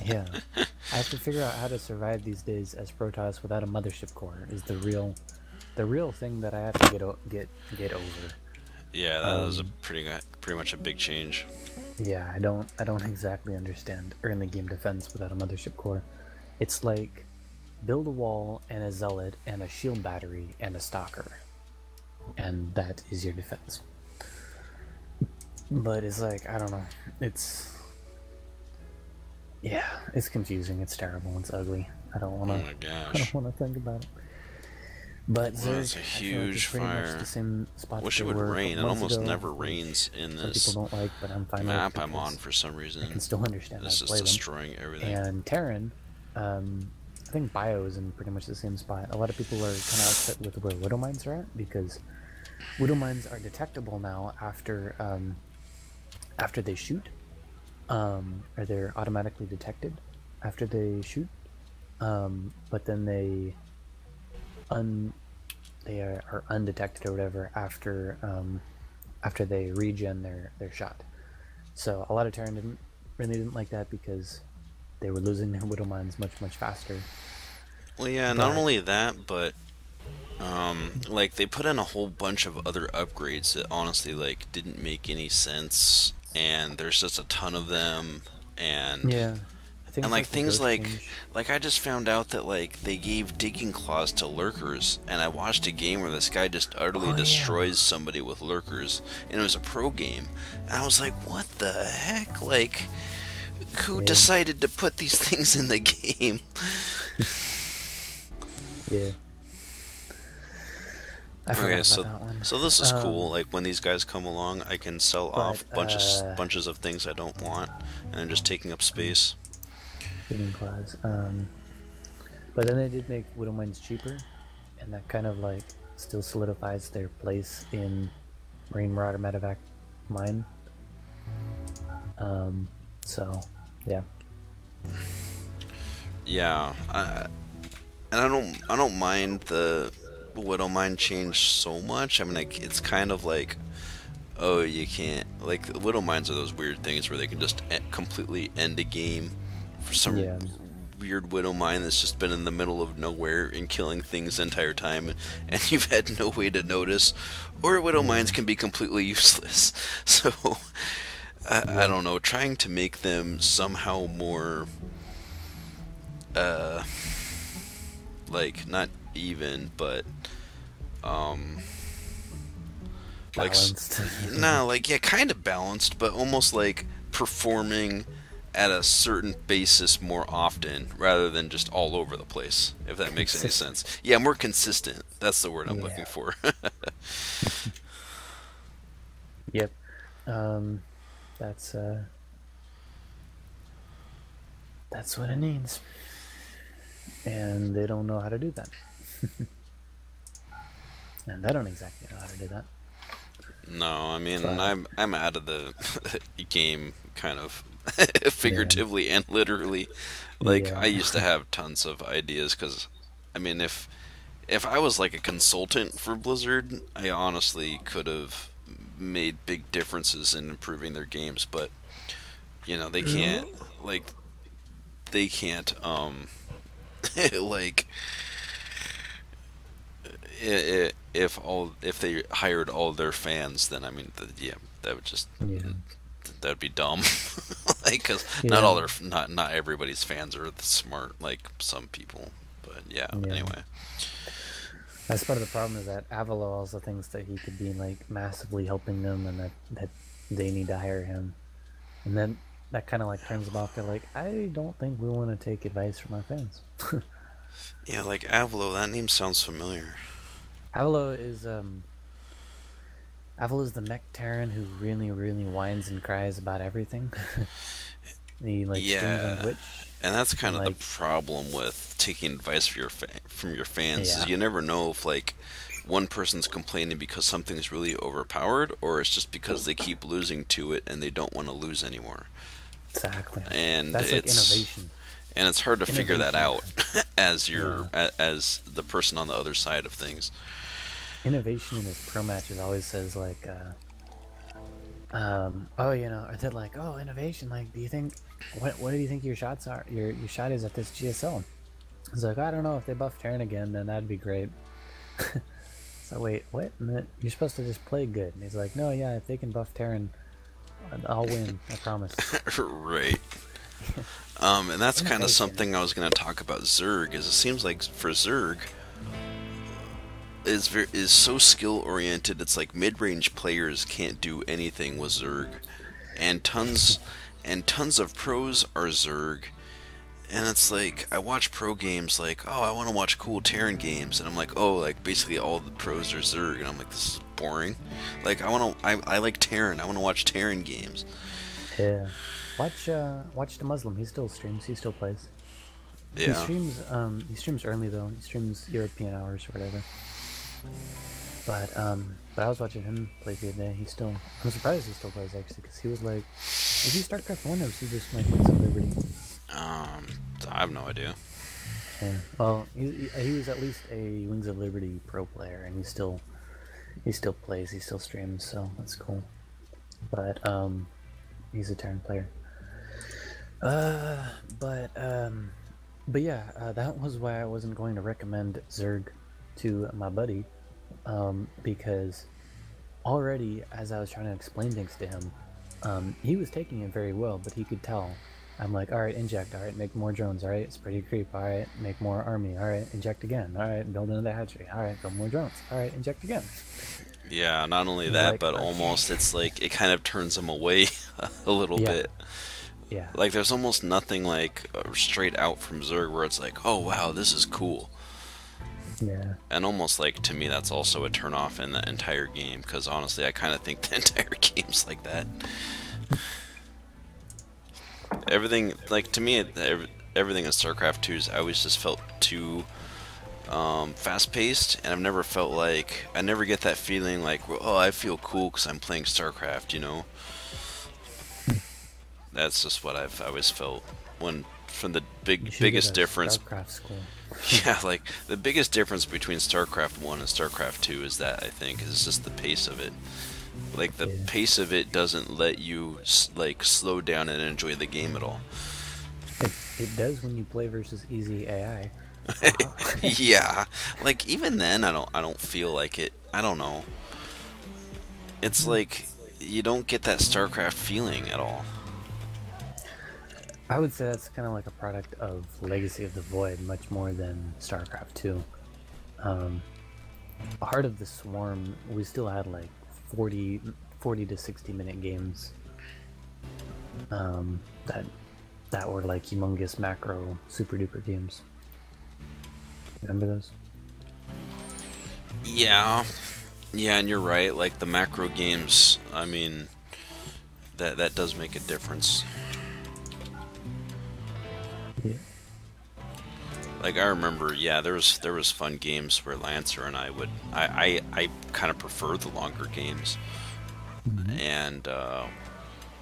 Yeah, I have to figure out how to survive these days as Protoss without a mothership core. Is the real thing that I have to get over. Yeah, that was a pretty much a big change. Yeah, I don't exactly understand early game defense without a mothership core. It's like build a wall and a zealot and a shield battery and a stalker, and that is your defense. But it's like, I don't know, it's confusing, it's terrible, it's ugly. I don't want to. Oh my gosh! I don't want to think about it. But well, that's a huge fire. The same spot Wish it would rain. It almost never rains in this people don't like, but I'm fine map with I'm on for some reason. I can still understand this how is to play destroying them. everything. And Terran, I think Bio is in pretty much the same spot. A lot of people are kind of upset with where Widow Mines are at, because Widow Mines are detectable now after they shoot, or they're automatically detected after they shoot, but then they are undetected or whatever after they regen their shot. So a lot of Terran really didn't like that because they were losing their Widow Mines much faster. Well, yeah, not only that, but like they put in a whole bunch of other upgrades that honestly like didn't make any sense, and there's just a ton of them, and yeah. And like things like I just found out that like they gave digging claws to lurkers, and I watched a game where this guy just utterly destroys somebody with lurkers, and it was a pro game, and I was like, what the heck? Like, who decided to put these things in the game? Yeah. Okay, so this is cool. Like when these guys come along, I can sell off bunches of things I don't want, and I'm just taking up space. Class. But then they did make Widow Mines cheaper, and that kind of like still solidifies their place in Marine Marauder Medevac mine. So yeah. Yeah, and I don't mind the Widow Mine change so much. I mean, like it's kind of like, oh, you can't, like Widow Mines are those weird things where they can just completely end a game for some weird Widow Mine that's just been in the middle of nowhere and killing things the entire time, and you've had no way to notice. Or Widow Mines can be completely useless. So I don't know, trying to make them somehow more like not even, but balanced. Like nah, like yeah, kind of balanced, but almost like performing at a certain basis more often rather than just all over the place, if that makes any sense. Yeah, more consistent. That's the word I'm looking for. Yep. That's what it needs. And they don't know how to do that. And I don't exactly know how to do that. No, I mean, I'm out of the game kind of figuratively and literally. Like I used to have tons of ideas, because I mean, if I was like a consultant for Blizzard, I honestly could have made big differences in improving their games, but you know, they can't like like if they hired all their fans, then I mean that would just that'd be dumb. Like, because not everybody's fans are smart like some people, but anyway, that's part of the problem, is that Avalo also thinks that he could be like massively helping them, and that they need to hire him, and then that kind of like turns them off. They're like, I don't think we want to take advice from our fans. Yeah, like Avalo, that name sounds familiar. Avalo is the mech Terran who really whines and cries about everything. He like screams on Twitch. And that's kind of the problem with taking advice from your fans. Is you never know if like one person's complaining because something's really overpowered, or it's just because they keep losing to it and they don't want to lose anymore. Exactly. And that's like innovation. And it's hard to figure that out as as the person on the other side of things. Innovation in his pro matches always says like, oh, you know, or they're like, oh, innovation. Like, do you think what do you think your shots are? Your shot is at this GSL. It's like, I don't know, if they buff Terran again, then that'd be great. So wait, what? And then, you're supposed to just play good. And he's like, no, yeah, if they can buff Terran, I'll win. I promise. Right. And that's kind of something I was going to talk about Zerg. Is it seems like for Zerg is so skill oriented. It's like mid range players can't do anything with Zerg, and tons of pros are Zerg. And it's like, I watch pro games like, oh, I want to watch cool Terran games, and I'm like, oh, like basically all the pros are Zerg, and I'm like, this is boring. Like, I like Terran. I want to watch Terran games. Yeah. Watch the Muslim. He still streams. He still plays. Yeah. He streams early though. He streams European hours or whatever. But I was watching him play the other day. I'm surprised he still plays actually, because he was like, is he StarCraft 1 or was he just like Wings of Liberty? I have no idea. Yeah. Well, he was at least a Wings of Liberty pro player, and he still plays. He still streams, so that's cool. But he's a Terran player. But yeah, that was why I wasn't going to recommend Zerg to my buddy, because already as I was trying to explain things to him, he was taking it very well, but he could tell. I'm like, alright, inject, alright, make more drones, alright, it's pretty creep, alright, make more army, alright, inject again, alright, build another hatchery, alright, build more drones, alright, inject again. Yeah, not only that, like, but almost it's like it kind of turns them away a little bit. Yeah. Like there's almost nothing like straight out from Zerg where it's like, oh wow, this is cool. Yeah. And almost like, to me, that's also a turnoff in the entire game, because honestly, I kind of think the entire game's like that. Everything, like, to me, everything in StarCraft 2's I always just felt too fast-paced, and I've never felt like, I never get that feeling like, oh, I feel cool because I'm playing StarCraft, you know? That's just what I've always felt when, from the biggest difference. StarCraft school. Yeah, like, the biggest difference between StarCraft 1 and StarCraft 2 is that, I think, is just the pace of it. Like, the pace of it doesn't let you, like, slow down and enjoy the game at all. It does when you play versus easy AI. Yeah, like, even then, I don't feel like it. I don't know. It's like, you don't get that StarCraft feeling at all. I would say that's kind of like a product of Legacy of the Void, much more than StarCraft 2. Heart of the Swarm, we still had like 40 to 60 minute games that were like humongous macro super duper games. Remember those? Yeah, and you're right. Like the macro games, I mean, that does make a difference. Yeah. Like I remember, yeah, there was fun games where Lancer and I kind of prefer the longer games, and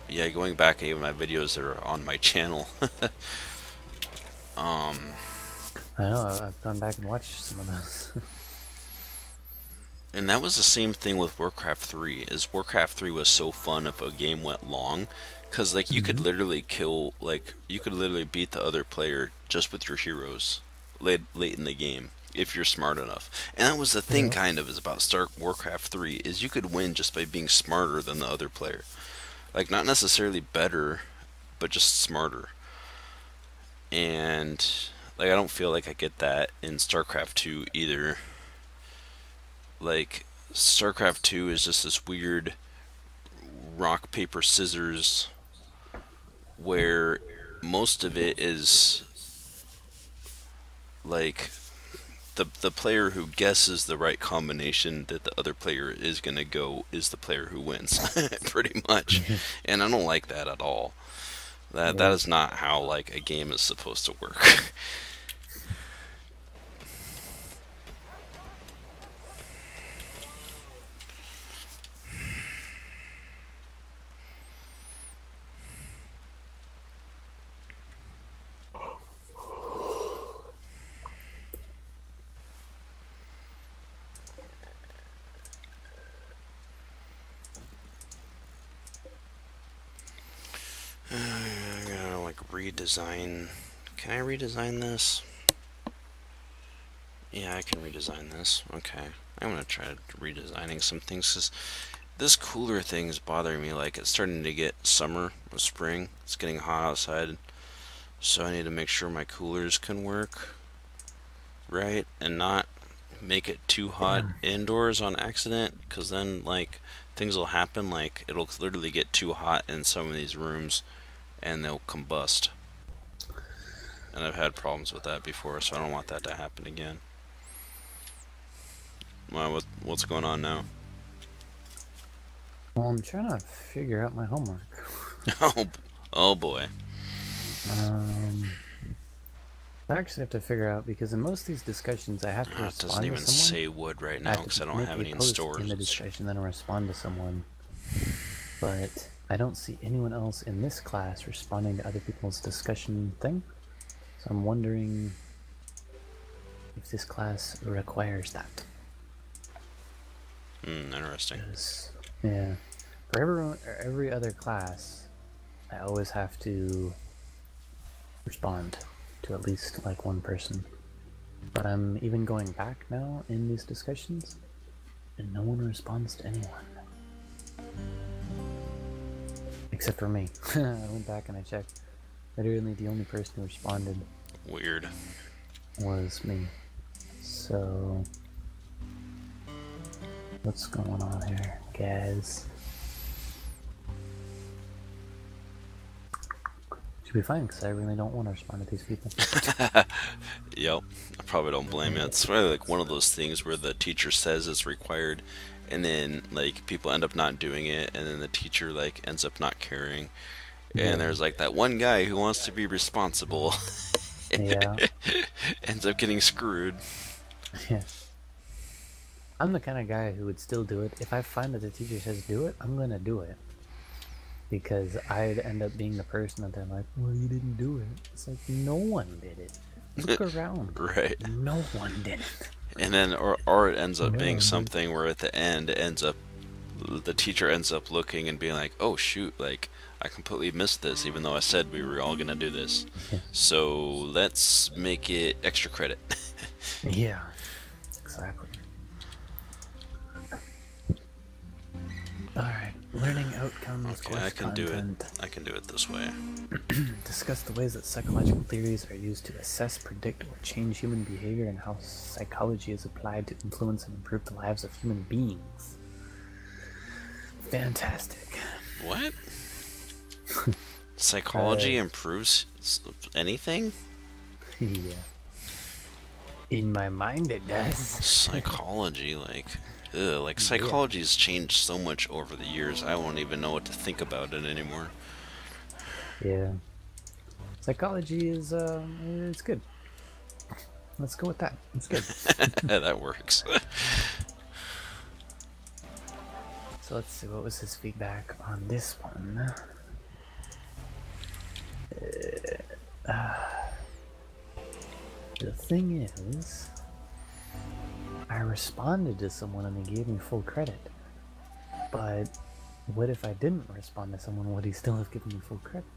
yeah, going back even my videos that are on my channel. I know, I've gone back and watched some of those. And that was the same thing with Warcraft 3. Is Warcraft 3 was so fun if a game went long, because like you could literally beat the other player just with your heroes late in the game if you're smart enough. And that was the thing kind of is about Warcraft 3 is you could win just by being smarter than the other player. Like not necessarily better, but just smarter. And like I don't feel like I get that in StarCraft 2 either. Like StarCraft 2 is just this weird rock paper scissors where most of it is like the player who guesses the right combination that the other player is going to go is the player who wins pretty much. And I don't like that at all. That is not how like a game is supposed to work. redesign. Can I redesign this? Yeah, I can redesign this. Okay. I'm gonna try redesigning some things, 'cause this cooler thing is bothering me. Like, it's starting to get summer or spring. It's getting hot outside. So I need to make sure my coolers can work right and not make it too hot indoors on accident, because then, like, things will happen. Like, it'll literally get too hot in some of these rooms and they'll combust. And I've had problems with that before, so I don't want that to happen again. Well, what's going on now? Well, I'm trying to figure out my homework. Oh boy. I actually have to figure out, because in most of these discussions I have to It respond doesn't to even someone. say wood right now because I don't have any in post stores. in the discussion, then I respond to someone. But I don't see anyone else in this class responding to other people's discussion thing. So I'm wondering if this class requires that. Interesting. Yeah. For everyone, or every other class, I always have to respond to at least like one person. But I'm even going back now in these discussions, and no one responds to anyone. Except for me. I went back and I checked. Literally the only person who responded Weird. was me. So what's going on here, guys? Should be fine, because I really don't want to respond to these people. Yep. I probably don't blame you. It's really like one of those things where the teacher says it's required, and then like people end up not doing it, and then the teacher like ends up not caring. And there's like that one guy who wants to be responsible. Yeah. Ends up getting screwed. Yeah. I'm the kind of guy who would still do it. If I find that the teacher says do it, I'm gonna do it. Because I'd end up being the person that they're like, well, you didn't do it. It's like, no one did it. Look around. Right. No one did it. And then, or it ends up being something where at the end, the teacher ends up looking and being like, oh shoot, like, I completely missed this, even though I said we were all gonna do this. So let's make it extra credit. Yeah, exactly. Alright, learning outcomes, Okay, course I can do it. content. I can do it this way. Discuss the ways that psychological theories are used to assess, predict, or change human behavior, and how psychology is applied to influence and improve the lives of human beings. Fantastic. What? Psychology improves anything? Yeah. In my mind, it does. Psychology, like, ugh, like psychology's changed so much over the years. I won't even know what to think about it anymore. Yeah. Psychology is, it's good. Let's go with that. It's good. That works. So let's see, what was his feedback on this one? The thing is, I responded to someone and they gave me full credit. But what if I didn't respond to someone? Would he still have given me full credit?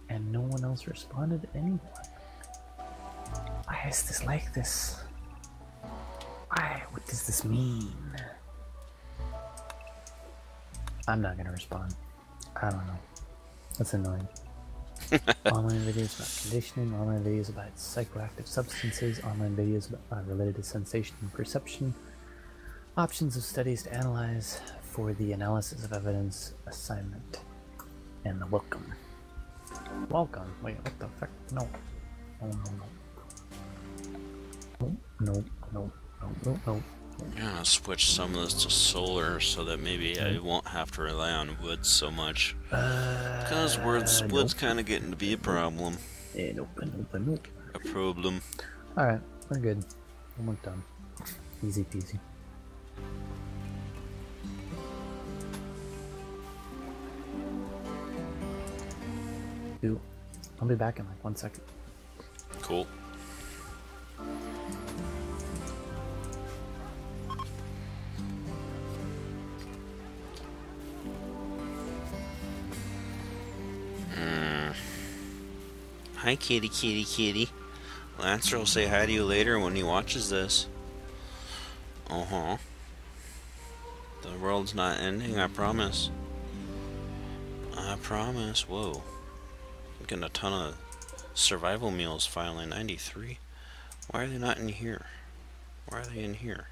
And no one else responded to anyone. Why is this like this? Why? What does this mean? I'm not gonna respond. I don't know. That's annoying. Online videos about conditioning, online videos about psychoactive substances, online videos related to sensation and perception, options of studies to analyze for the analysis of evidence assignment, and the welcome. Welcome? Wait, what the fuck? No. No, no, no. No, no, no, no, no. I'm gonna switch some of this to solar so that maybe I won't have to rely on wood so much. Because wood's kind of getting to be a problem. Nope, nope, nope. A problem. Alright, we're good. Almost done. Easy peasy. Dude, I'll be back in like 1 second. Cool. Hi, kitty, kitty, kitty. Lancer will say hi to you later when he watches this. Uh-huh. The world's not ending, I promise. I promise. Whoa. I'm getting a ton of survival meals finally. 93. Why are they not in here? Why are they in here?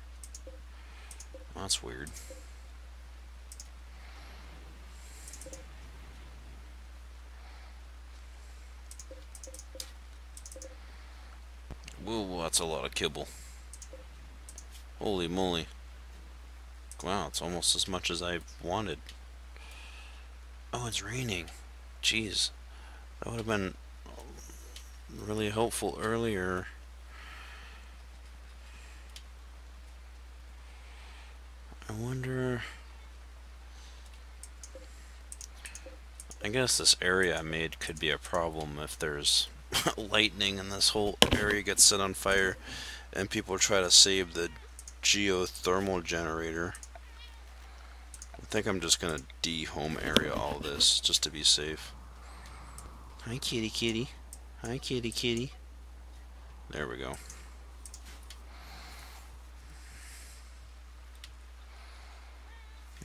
Well, that's weird. Whoa, that's a lot of kibble. Holy moly. Wow, it's almost as much as I wanted. Oh, it's raining. Jeez. That would have been really helpful earlier. I wonder... I guess this area I made could be a problem if there's lightning and this whole area gets set on fire and people try to save the geothermal generator. I think I'm just gonna de-home area all this just to be safe. Hi, kitty, kitty. Hi, kitty, kitty. There we go.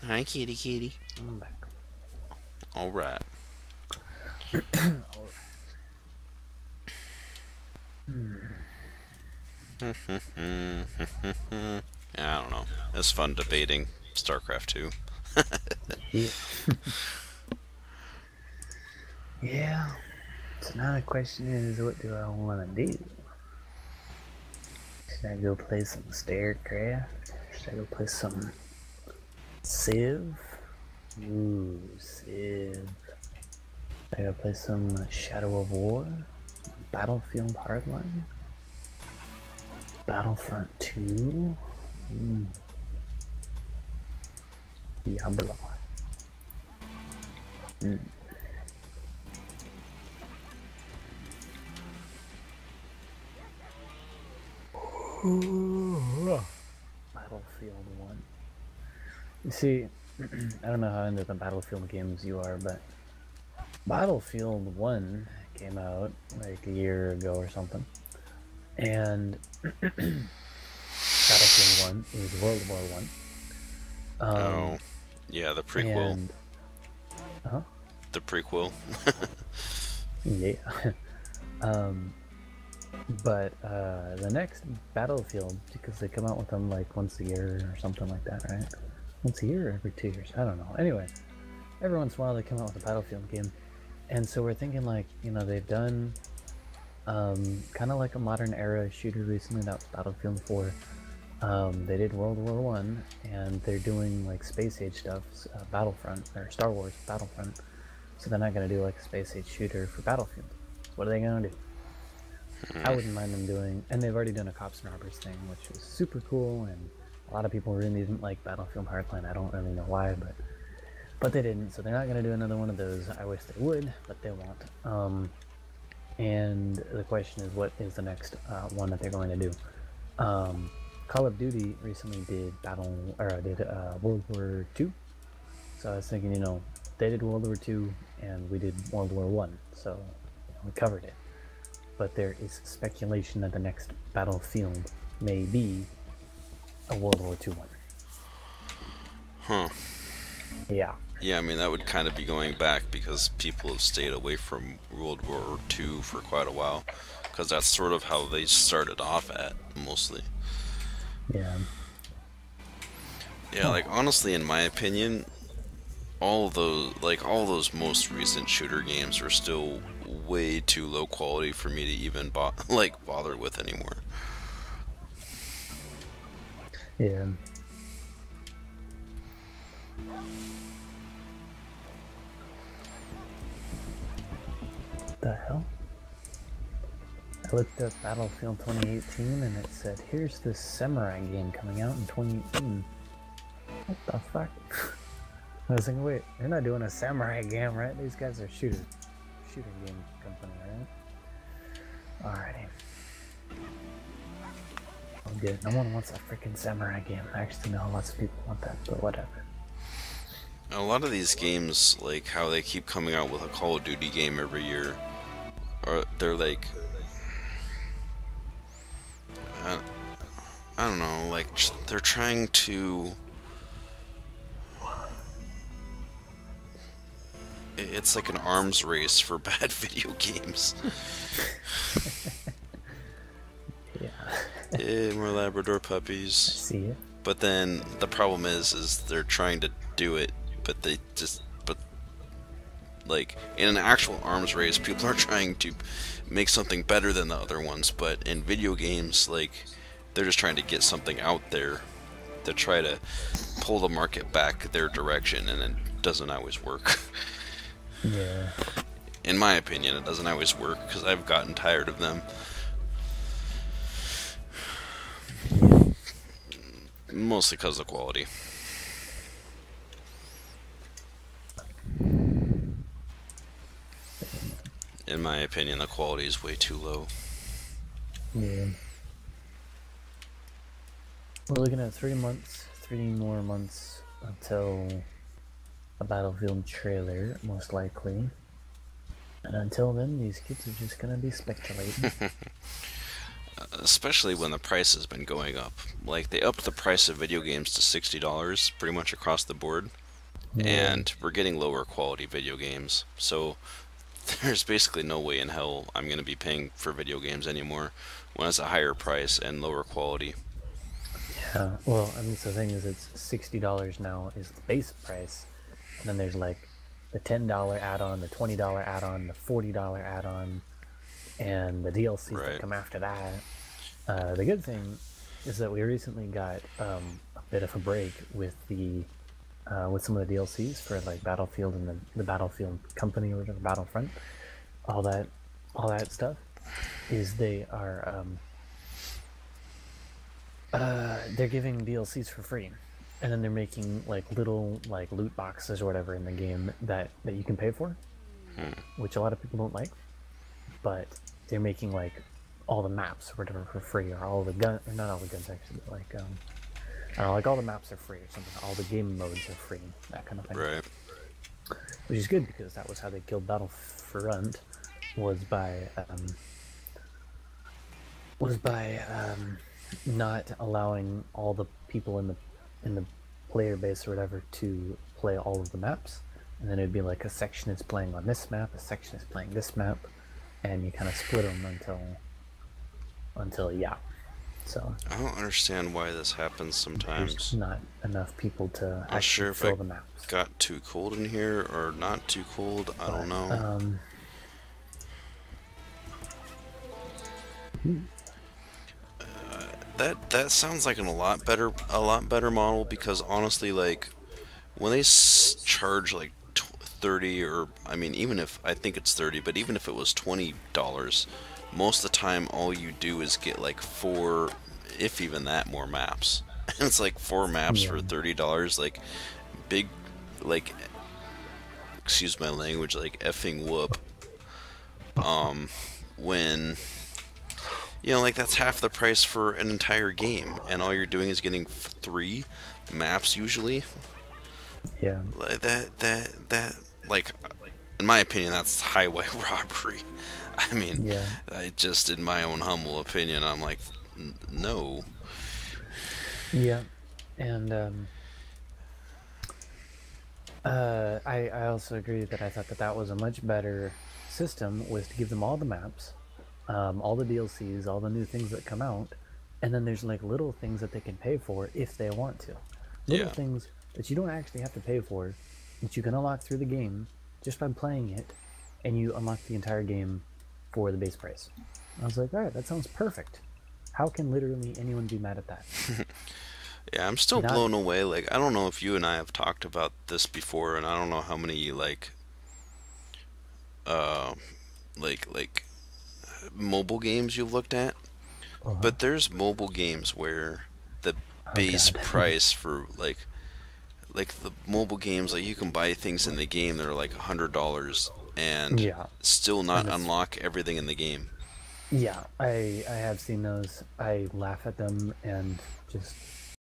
Hi, kitty, kitty. I'm back. All right. Yeah, I don't know. It's fun debating StarCraft 2. Yeah. Yeah. So now the question is, what do I want to do? Should I go play some StarCraft? Should I go play some Civ? Ooh, Civ. I gotta play some Shadow of War, Battlefield Hardline, Battlefront 2, Diablo. Battlefield 1. You see, I don't know how into the Battlefield games you are, but Battlefield 1 came out like a year ago or something. And Battlefield 1 is World War 1. Oh, yeah, the prequel. And, The prequel. yeah. But the next Battlefield, because they come out with them like once a year or something like that, right? Once a year or every 2 years? I don't know. Anyway, every once in a while they come out with a Battlefield game. And so we're thinking like, you know, they've done kind of like a modern era shooter recently. That was Battlefield 4. They did World War 1, and they're doing like space age stuff, Battlefront, or Star Wars Battlefront. So they're not going to do like a space age shooter for Battlefield. What are they going to do? I wouldn't mind them doing, and they've already done a Cops and Robbers thing, which was super cool, and a lot of people really didn't like Battlefield Hardline. I don't really know why, but they didn't, so they're not going to do another one of those. I wish they would, but they won't. And the question is, what is the next one that they're going to do? Call of Duty recently did World War II, so I was thinking, you know, they did World War II, and we did World War One, so you know, we covered it. But there is speculation that the next Battlefield may be a World War II one. Huh. Yeah. Yeah, I mean, that would kind of be going back because people have stayed away from World War II for quite a while. Because that's sort of how they started off at, mostly. Yeah. Yeah, like, honestly, in my opinion, all those most recent shooter games are still way too low quality for me to even bother with anymore. Yeah. What the hell? I looked up Battlefield 2018 and it said, here's this samurai game coming out in 2018. What the fuck? I was thinking, wait, they're not doing a samurai game, right? These guys are shooter game company, right? Alrighty. I'll get it. No one wants a freaking samurai game. I actually know lots of people want that, but whatever. A lot of these games, like how they keep coming out with a Call of Duty game every year, or they're like, I, I don't know, like they're trying to. It's like an arms race for bad video games. Yeah. More Labrador puppies. See it. But then the problem is they're trying to do it, but like in an actual arms race, people are trying to make something better than the other ones. But in video games, like they're just trying to get something out there to try to pull the market back their direction, and it doesn't always work. Yeah. In my opinion, it doesn't always work because I've gotten tired of them. Mostly because of quality. In my opinion, the quality is way too low. Yeah. We're looking at 3 months, 3 more months until a Battlefield trailer, most likely. And until then, these kids are just gonna be speculating. Especially when the price has been going up. Like, they upped the price of video games to $60 pretty much across the board. Yeah. And we're getting lower quality video games. So there's basically no way in hell I'm going to be paying for video games anymore when it's a higher price and lower quality. Yeah, well, I mean, so the thing is, it's $60 now is the base price. And then there's like the $10 add-on, the $20 add-on, the $40 add-on, and the DLCs that come after that. The good thing is that we recently got a bit of a break with the with some of the DLCs for like Battlefield and the Battlefield company or whatever, Battlefront, all that stuff. Is they are they're giving DLCs for free, and then they're making like little like loot boxes or whatever in the game that you can pay for, which a lot of people don't like, but they're making like all the maps or whatever for free, or all the gun, or not all the guns actually, but like I don't know, like all the maps are free or something, all the game modes are free, that kind of thing. Right. Which is good because that was how they killed Battlefront, was by not allowing all the people in the player base or whatever to play all of the maps, and then it'd be like a section is playing on this map, a section is playing this map, and you kind of split them until yeah. So I don't understand why this happens sometimes. there's not enough people to I'm not sure actually if fill I the maps. got too cold in here or not too cold. I don't know. That sounds like a lot better model, because honestly, like when they charge like 30, or I mean, even if I think it's 30, but even if it was $20, most of the time all you do is get like 4, if even that, more maps. And it's like 4 maps for $30, like big, like, excuse my language, like effing whoop. When, you know, like that's half the price for an entire game, and all you're doing is getting 3 maps usually. Yeah. That like, in my opinion, that's highway robbery. I mean, Yeah. I just, in my own humble opinion, I'm like, no. Yeah, and I also agree that I thought that was a much better system, was to give them all the maps, all the DLCs, all the new things that come out, and then there's like little things that they can pay for if they want to. Little things that you don't actually have to pay for, that you can unlock through the game just by playing it, and you unlock the entire game for the base price. I was like, alright, that sounds perfect. How can literally anyone be mad at that? Yeah, I'm still blown away. Like, I don't know if you and I have talked about this before, and I don't know how many like mobile games you've looked at, but there's mobile games where the base price for like the mobile games, like you can buy things in the game that are like $100 and still not unlock everything in the game. Yeah, I have seen those. I laugh at them and just